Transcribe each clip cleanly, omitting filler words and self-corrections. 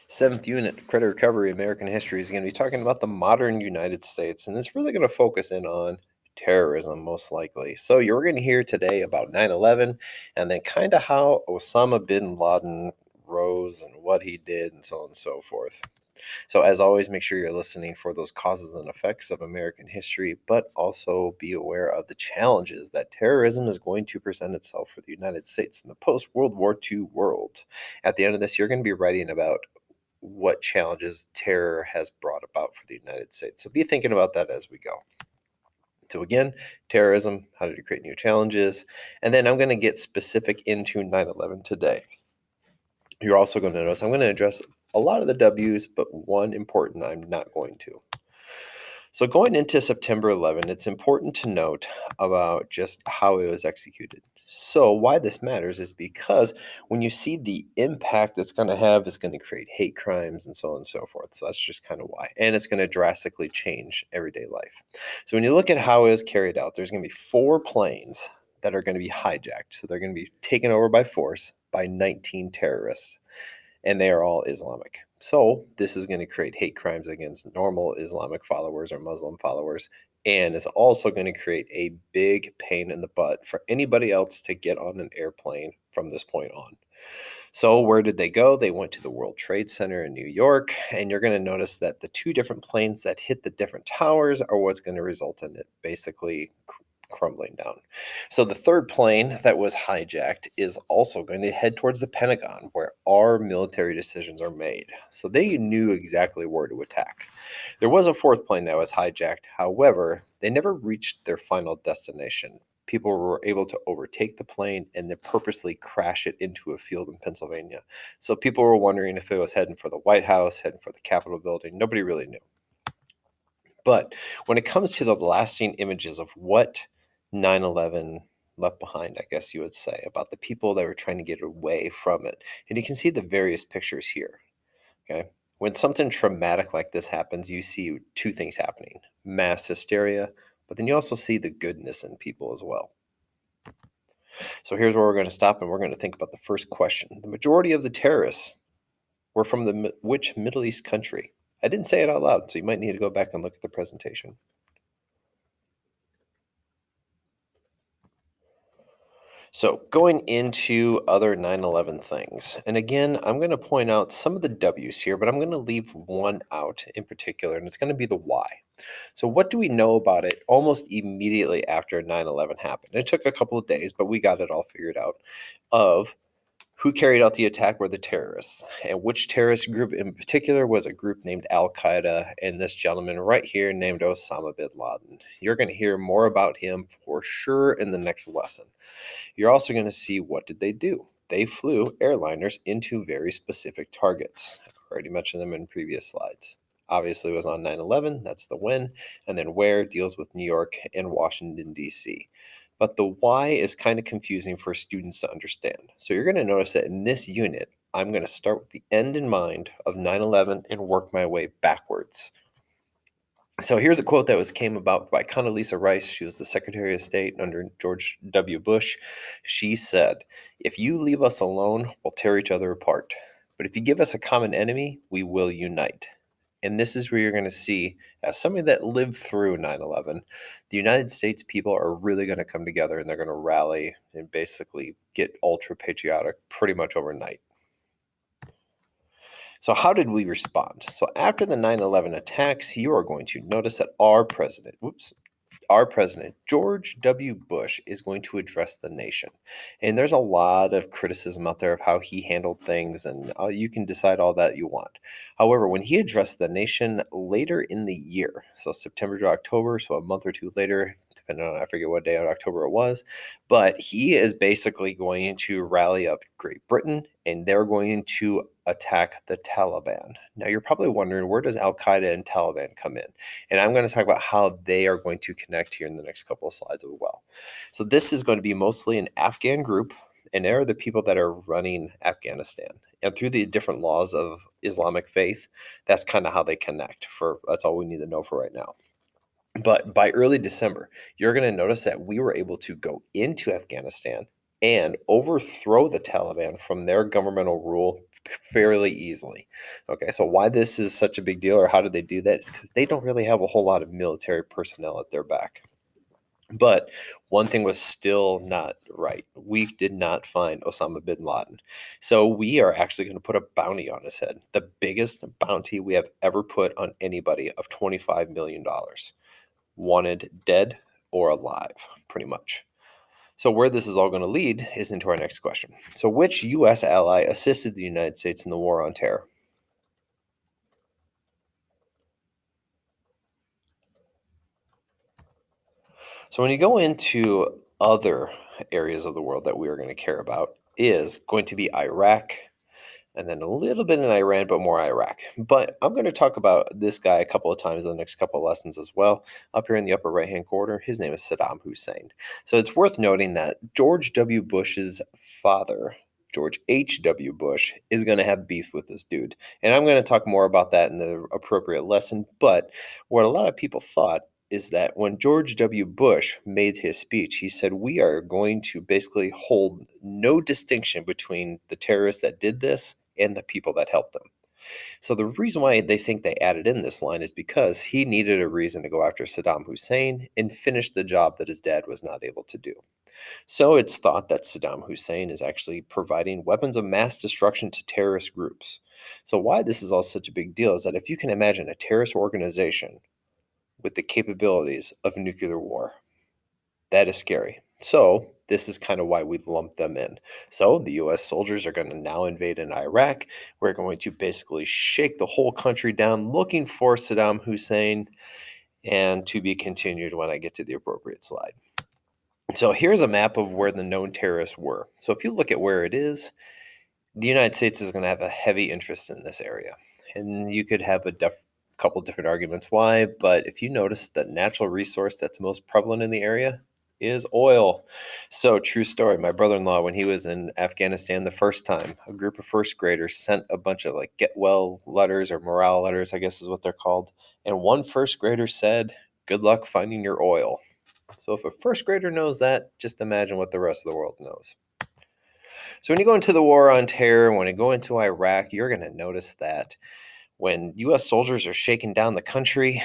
Seventh unit, Credit Recovery American History, is going to be talking about the modern United States, and it's really going to focus in on terrorism, most likely. So, you're going to hear today about 9/11 and then kind of how Osama bin Laden rose and what he did, and so on and so forth. So, as always, make sure you're listening for those causes and effects of American history, but also be aware of the challenges that terrorism is going to present itself for the United States in the post World War II world. At the end of this, you're going to be writing about what challenges terror has brought about for the United States. So be thinking about that as we go. So again, terrorism, how did it create new challenges? And then I'm going to get specific into 9/11 today. You're also going to notice I'm going to address a lot of the W's, but one important I'm not going to. So going into September 11, it's important to note about just how it was executed. So why this matters is because when you see the impact it's going to have, it's going to create hate crimes and so on and so forth. So that's just kind of why. And it's going to drastically change everyday life. So when you look at how it was carried out, there's going to be 4 planes that are going to be hijacked. So they're going to be taken over by force by 19 terrorists, and they are all Islamic. So this is going to create hate crimes against normal Islamic followers or Muslim followers, and it's also going to create a big pain in the butt for anybody else to get on an airplane from this point on. So where did they go? They went to the World Trade Center in New York, and you're going to notice that the 2 different planes that hit the different towers are what's going to result in it basically crumbling down. So the 3rd plane that was hijacked is also going to head towards the Pentagon, where our military decisions are made. So they knew exactly where to attack. There was a 4th plane that was hijacked. However, they never reached their final destination. People were able to overtake the plane and then purposely crash it into a field in Pennsylvania. So people were wondering if it was heading for the White House, heading for the Capitol building. Nobody really knew. But when it comes to the lasting images of what 9/11 left behind, I guess you would say, about the people that were trying to get away from it, and you can see the various pictures here. Okay. When something traumatic like this happens, you see 2 things happening: mass hysteria, but then you also see the goodness in people as well. So here's where we're going to stop, and we're going to think about the first question. The majority of the terrorists were from which Middle East country? I didn't say it out loud, so you might need to go back and look at the presentation. So going into other 9/11 things, and again, I'm going to point out some of the W's here, but I'm going to leave one out in particular, and it's going to be the why. So what do we know about it almost immediately after 9/11 happened? It took a couple of days, but we got it all figured out of who carried out the attack were the terrorists, and which terrorist group in particular was a group named Al Qaeda, and this gentleman right here named Osama bin Laden. You're going to hear more about him for sure in the next lesson. You're also going to see what did they do. They flew airliners into very specific targets. I've already mentioned them in previous slides. Obviously, it was on 9/11, that's the when, and then where deals with New York and Washington, D.C. But the why is kind of confusing for students to understand. So you're going to notice that in this unit, I'm going to start with the end in mind of 9/11 and work my way backwards. So here's a quote that came about by Condoleezza Rice. She was the Secretary of State under George W. Bush. She said, "If you leave us alone, we'll tear each other apart. But if you give us a common enemy, we will unite." And this is where you're going to see, as somebody that lived through 9/11, the United States people are really going to come together and they're going to rally and basically get ultra patriotic pretty much overnight. So, how did we respond? So, after the 9/11 attacks, you are going to notice that our president, George W. Bush, is going to address the nation. And there's a lot of criticism out there of how he handled things, and you can decide all that you want. However, when he addressed the nation later in the year, so September to October, so a month or 2 later, depending on, I forget what day of October it was, but he is basically going to rally up Great Britain, and they're going to attack the Taliban. Now, you're probably wondering, where does Al Qaeda and Taliban come in? And I'm going to talk about how they are going to connect here in the next couple of slides as well. So this is going to be mostly an Afghan group, and they're the people that are running Afghanistan. And through the different laws of Islamic faith, that's kind of how they connect. That's all we need to know for right now. But by early December, you're going to notice that we were able to go into Afghanistan and overthrow the Taliban from their governmental rule fairly easily. Okay, so why this is such a big deal or how did they do that? It's because they don't really have a whole lot of military personnel at their back. But one thing was still not right. We did not find Osama bin Laden. So we are actually going to put a bounty on his head, the biggest bounty we have ever put on anybody of $25 million. Wanted dead or alive, pretty much. So, where this is all going to lead is into our next question. So, which U.S. ally assisted the United States in the war on terror? So, when you go into other areas of the world that we are going to care about, is going to be Iraq, and then a little bit in Iran, but more Iraq. But I'm going to talk about this guy a couple of times in the next couple of lessons as well. Up here in the upper right hand corner, his name is Saddam Hussein. So it's worth noting that George W. Bush's father, George H.W. Bush, is going to have beef with this dude. And I'm going to talk more about that in the appropriate lesson. But what a lot of people thought is that when George W. Bush made his speech, he said, we are going to basically hold no distinction between the terrorists that did this and the people that helped them. So the reason why they think they added in this line is because he needed a reason to go after Saddam Hussein and finish the job that his dad was not able to do. So it's thought that Saddam Hussein is actually providing weapons of mass destruction to terrorist groups. So why this is all such a big deal is that if you can imagine a terrorist organization with the capabilities of nuclear war, that is scary. So this is kind of why we lump them in. So the US soldiers are going to now invade in Iraq. We're going to basically shake the whole country down looking for Saddam Hussein, and to be continued when I get to the appropriate slide. So here's a map of where the known terrorists were. So if you look at where it is, the United States is going to have a heavy interest in this area. And you could have a couple different arguments why, but if you notice, the natural resource that's most prevalent in the area is oil. So, true story. My brother in law, when he was in Afghanistan the first time, a group of first graders sent a bunch of like get well letters or morale letters, I guess is what they're called. And one first grader said, good luck finding your oil. So, if a first grader knows that, just imagine what the rest of the world knows. So when you go into the war on terror, when you go into Iraq, you're going to notice that when U.S. soldiers are shaking down the country,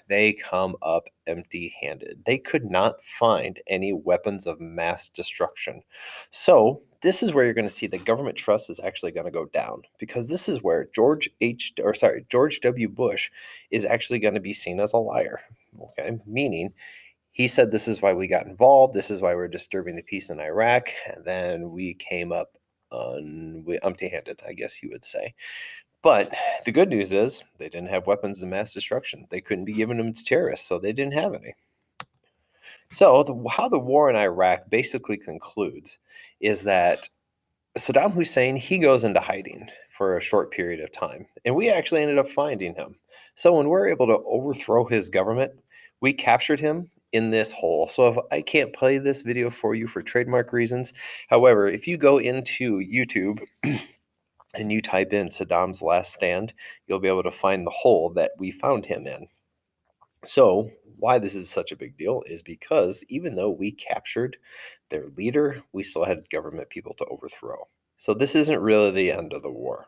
they come up empty handed. They could not find any weapons of mass destruction. So this is where you're going to see the government trust is actually going to go down, because this is where George W. Bush is actually going to be seen as a liar. Okay, meaning he said this is why we got involved. This is why we're disturbing the peace in Iraq. And then we came up empty-handed, I guess you would say. But the good news is they didn't have weapons of mass destruction. They couldn't be giving them to terrorists, so they didn't have any. So how the war in Iraq basically concludes is that Saddam Hussein, he goes into hiding for a short period of time, and we actually ended up finding him. So when we're able to overthrow his government, we captured him in this hole. So if I can't play this video for you for trademark reasons, however, if you go into YouTube and you type in Saddam's last stand, you'll be able to find the hole that we found him in. So, why this is such a big deal is because even though we captured their leader, we still had government people to overthrow. So, this isn't really the end of the war.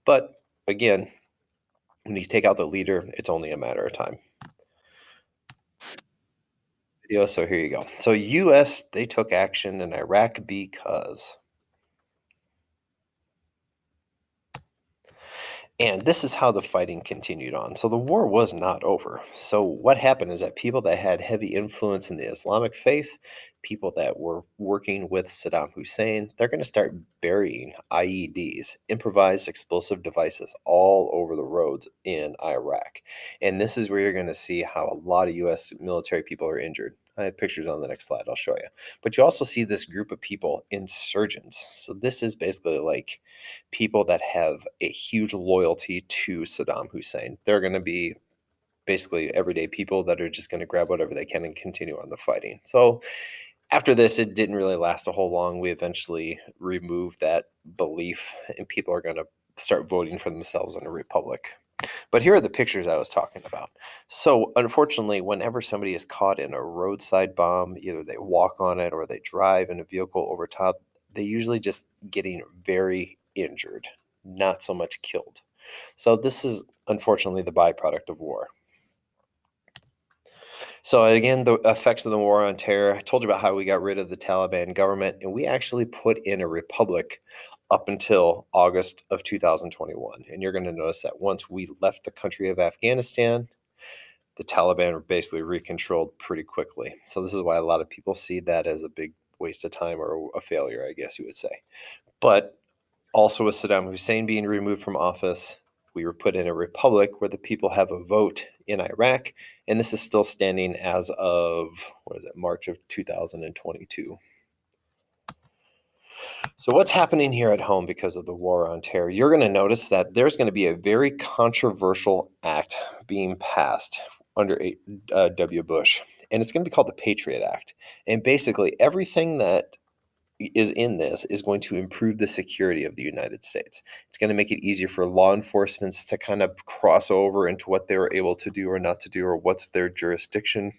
But again, when you take out the leader, it's only a matter of time. So, here you go. So, US, they took action in Iraq because. And this is how the fighting continued on. So the war was not over. So what happened is that people that had heavy influence in the Islamic faith, people that were working with Saddam Hussein, they're going to start burying IEDs, improvised explosive devices, all over the roads in Iraq. And this is where you're going to see how a lot of U.S. military people are injured. I have pictures on the next slide. I'll show you. But you also see this group of people, insurgents. So this is basically like people that have a huge loyalty to Saddam Hussein. They're going to be basically everyday people that are just going to grab whatever they can and continue on the fighting. So after this, it didn't really last a whole long. We eventually removed that belief, and people are going to start voting for themselves in a republic. But here are the pictures I was talking about. So unfortunately, whenever somebody is caught in a roadside bomb, either they walk on it or they drive in a vehicle over top, they usually just getting very injured. not so much killed. So this is unfortunately the byproduct of war. So again, the effects of the war on terror. I told you about how we got rid of the Taliban government, and we actually put in a republic up until August of 2021. And you're going to notice that once we left the country of Afghanistan, the Taliban were basically recontrolled pretty quickly. So this is why a lot of people see that as a big waste of time or a failure, I guess you would say. But also with Saddam Hussein being removed from office, we were put in a republic where the people have a vote in Iraq, and this is still standing as of, what is it, March of 2022. So what's happening here at home because of the war on terror? You're going to notice that there's going to be a very controversial act being passed under W. Bush, and it's going to be called the Patriot Act. And basically everything that is in this is going to improve the security of the United States. It's going to make it easier for law enforcement to kind of cross over into what they were able to do or not to do, or what's their jurisdiction.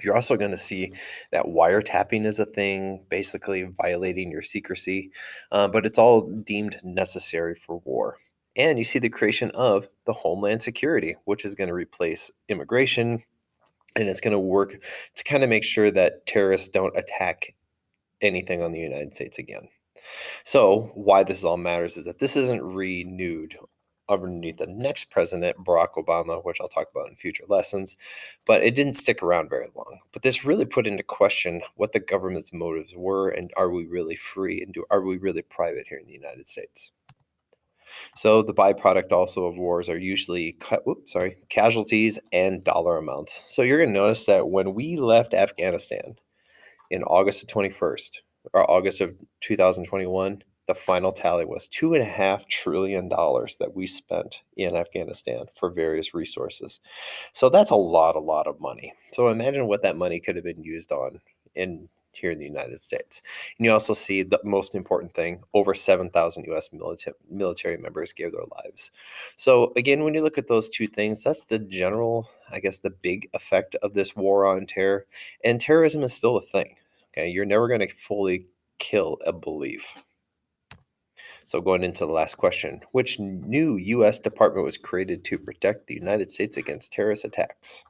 You're also going to see that wiretapping is a thing, basically violating your secrecy, but it's all deemed necessary for war. And you see the creation of the Homeland Security, which is going to replace immigration, and it's going to work to kind of make sure that terrorists don't attack anything on the United States again. So why this all matters is that this isn't renewed underneath the next president, Barack Obama, which I'll talk about in future lessons, but it didn't stick around very long. But this really put into question what the government's motives were, and are we really free, and are we really private here in the United States? So the byproduct also of wars are usually casualties and dollar amounts. So you're going to notice that when we left Afghanistan, in August of 21st or August of 2021, the final tally was $2.5 trillion that we spent in Afghanistan for various resources. So that's a lot of money. So imagine what that money could have been used on in here in the United States. And you also see the most important thing, over 7,000 US military members gave their lives. So again, when you look at those two things, that's the general, I guess, the big effect of this war on terror. And terrorism is still a thing. Okay, you're never going to fully kill a belief. So going into the last question, which new U.S. department was created to protect the United States against terrorist attacks?